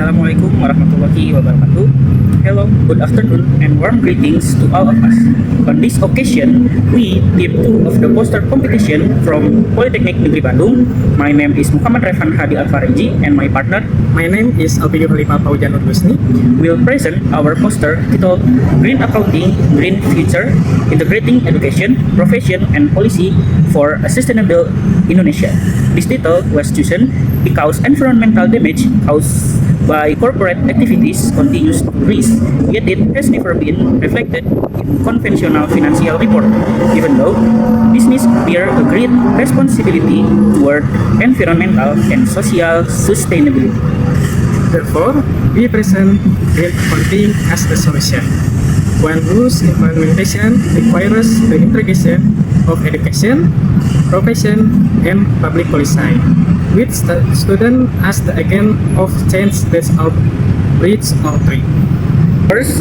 Assalamualaikum warahmatullahi wabarakatuh. Hello, good afternoon, and warm greetings to all of us. On this occasion, we team 2 of the poster competition from Politeknik Negeri Bandung. My name is Muhammad Revan Hadi Alfareji, and my partner My name is Alpidio Khalifah Paujanur Husni. will present our poster titled Green Accounting, Green Future, Integrating Education, Profession, and Policy for a Sustainable Indonesia. This title was chosen because environmental damage caused by corporate activities continues to rise, yet it has never been reflected in conventional financial report, even though business bear a great responsibility toward environmental and social sustainability. Therefore, we present green accounting as the solution. One whose implementation requires the integration of education, profession, and public policy, with students as the agent of change that outreach or trade. First,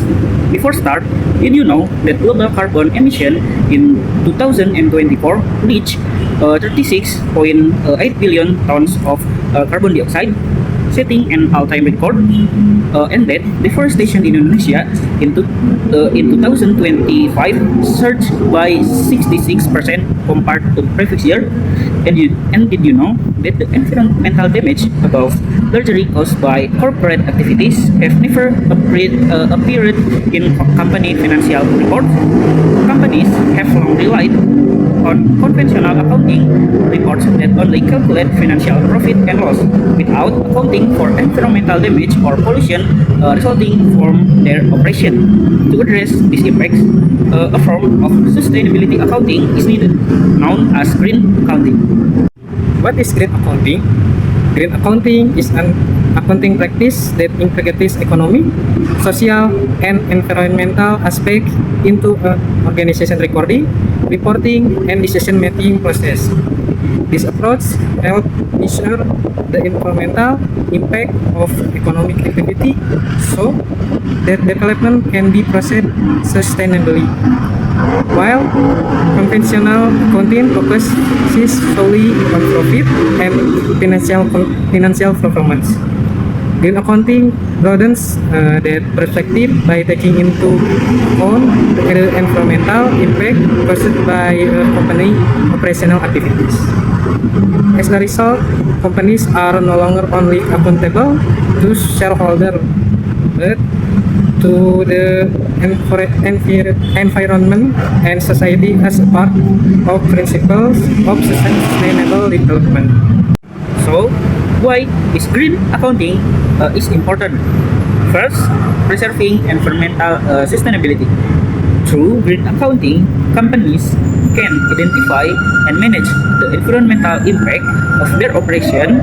before start, did you know that global carbon emission in 2024 reached 36.8 billion tons of carbon dioxide, setting an all-time record, and that deforestation in Indonesia in 2025 surged by 66% compared to the previous year. And did you know that the environmental damage above largely caused by corporate activities have never appeared in company financial reports? Companies have long relied on conventional accounting reports that only calculate financial profit and loss without accounting for environmental damage or pollution resulting from their operation. To address these impacts, a form of sustainability accounting is needed, known as green accounting. What is green accounting? Green accounting is an accounting practice that integrates economic, social, and environmental aspects into an organization recording, reporting, and decision-making process. This approach helps measure the environmental impact of economic activity so that development can be processed sustainably. While conventional accounting focuses solely on profit and financial performance, green accounting broadens that perspective by taking into account the environmental impact caused by company operational activities. As a result, companies are no longer only accountable to shareholders, but to the environment and society as a part of principles of sustainable development. So, why is green accounting is important? First, preserving environmental sustainability. Through green accounting, companies can identify and manage the environmental impact of their operation,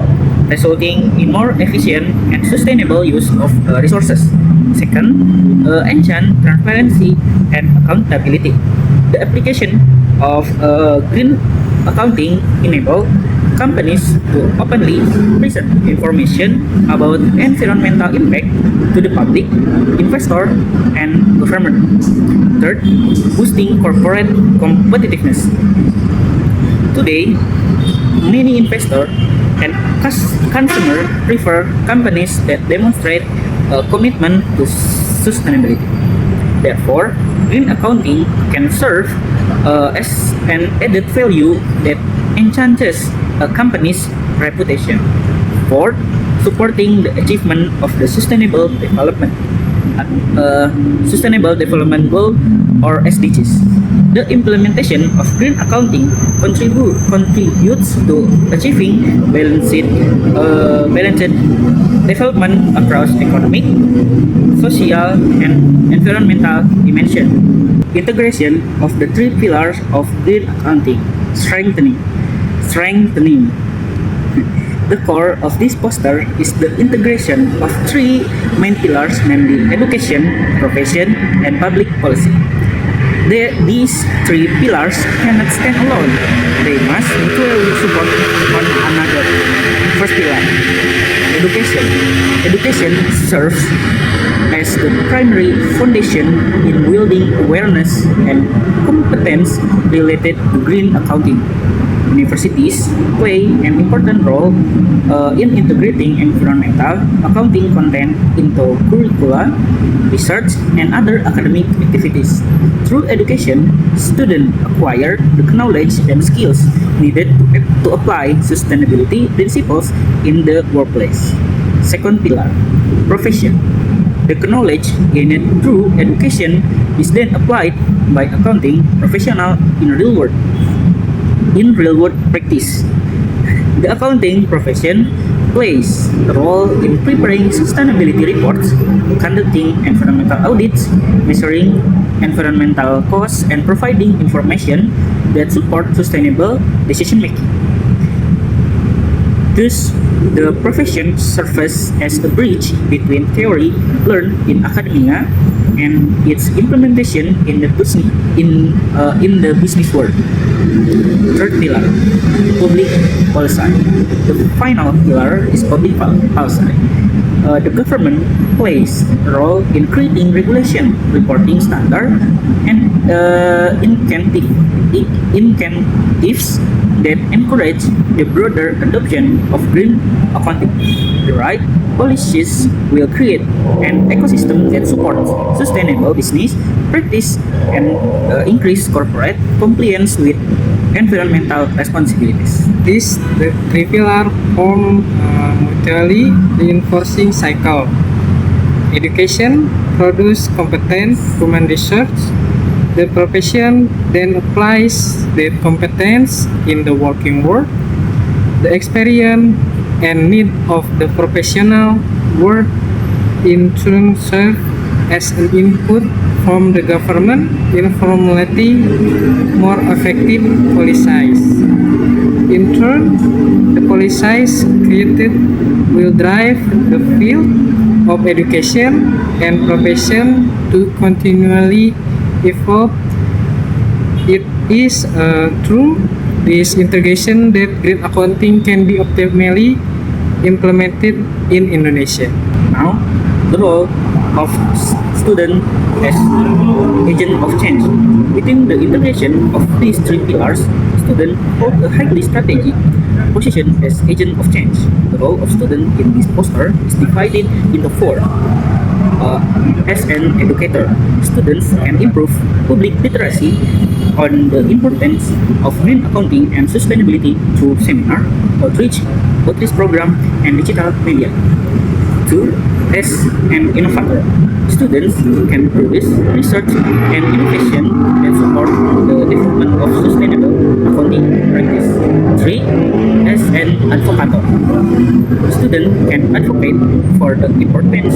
resulting in more efficient and sustainable use of resources. Second, enhance transparency and accountability. The application of green accounting enable companies to openly present information about environmental impact to the public, investor, and government. Third, boosting corporate competitiveness. Today, many investors and consumers prefer companies that demonstrate a commitment to sustainability. Therefore, green accounting can serve as an added value that enhances a company's reputation. Fourth, supporting the achievement of the Sustainable Development Goal or SDGs. The implementation of green accounting contributes to achieving balanced development across economic, social, and environmental dimension. Integration of the three pillars of green accounting. Strengthening. The core of this poster is the integration of three main pillars, namely education, profession, and public policy. These three pillars cannot stand alone. They must mutually support one another. First pillar, education. Education serves as the primary foundation in building awareness and competence related to green accounting. Universities play an important role in integrating environmental accounting content into curricula, research, and other academic activities. Through education, students acquire the knowledge and skills needed to apply sustainability principles in the workplace. Second pillar, profession. The knowledge gained through education is then applied by accounting professional in real world practice. The accounting profession plays a role in preparing sustainability reports, conducting environmental audits, measuring environmental costs, and providing information that support sustainable decision making. Thus, the profession serves as a bridge between theory learned in academia and its implementation in the business world. Third pillar, public policy. The final pillar is public policy. The government plays a role in creating regulation, reporting standard, and incentives that encourage the broader adoption of green accounting. The right policies will create an ecosystem that supports sustainable business practice and increase corporate compliance with environmental responsibilities. The three pillars form a mutually reinforcing cycle. Education produces competent human research. The profession then applies that competence in the working world. The experience and need of the professional world in turn serve as an input from the government in formulating more effective policies. In turn, the policies created will drive the field of education and profession to continually evolve. It is through this integration that green accounting can be optimally implemented in Indonesia. Now, the role of student as agent of change. Within the integration of these three pillars, students hold a highly strategic position as agent of change. The role of student in this poster is divided into four. As an educator, students can improve public literacy on the importance of green accounting and sustainability through seminar, outreach program, and digital media. 2. As an innovator, students can produce research and innovation that support the development of sustainable accounting practice. 3. As an advocator, students can advocate for the importance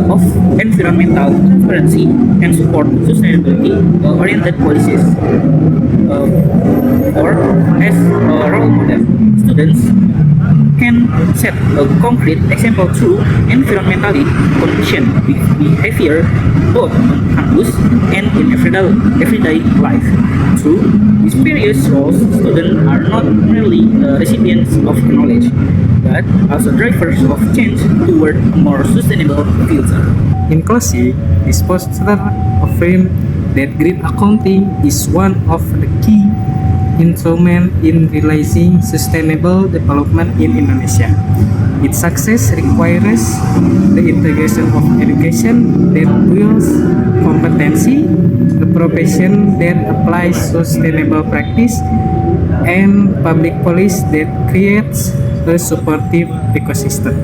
of environmental transparency and support sustainability-oriented policies. Or as a role model, students can set a concrete example through environmentally conscious behavior both on campus and in everyday life. Through these various roles, students are not merely recipients of knowledge, but also drivers of change toward a more sustainable future. In closing, this poster affirms that green accounting is one of the key instruments in realizing sustainable development in Indonesia. Its success requires the integration of education that builds competency, a profession that applies sustainable practice, and public policy that creates a supportive ecosystem.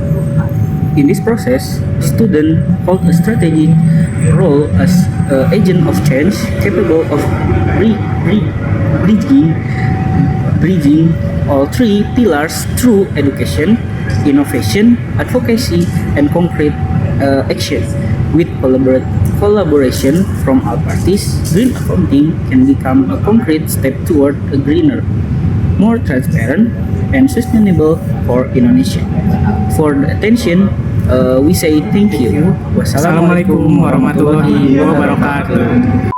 In this process, students hold a strategic role as agent of change capable of bridging all three pillars through education, innovation, advocacy, and concrete action. With collaboration from all parties, green accounting can become a concrete step toward a greener, more transparent, and sustainable for Indonesia. For the attention, we say thank you. Wassalamualaikum warahmatullahi wabarakatuh.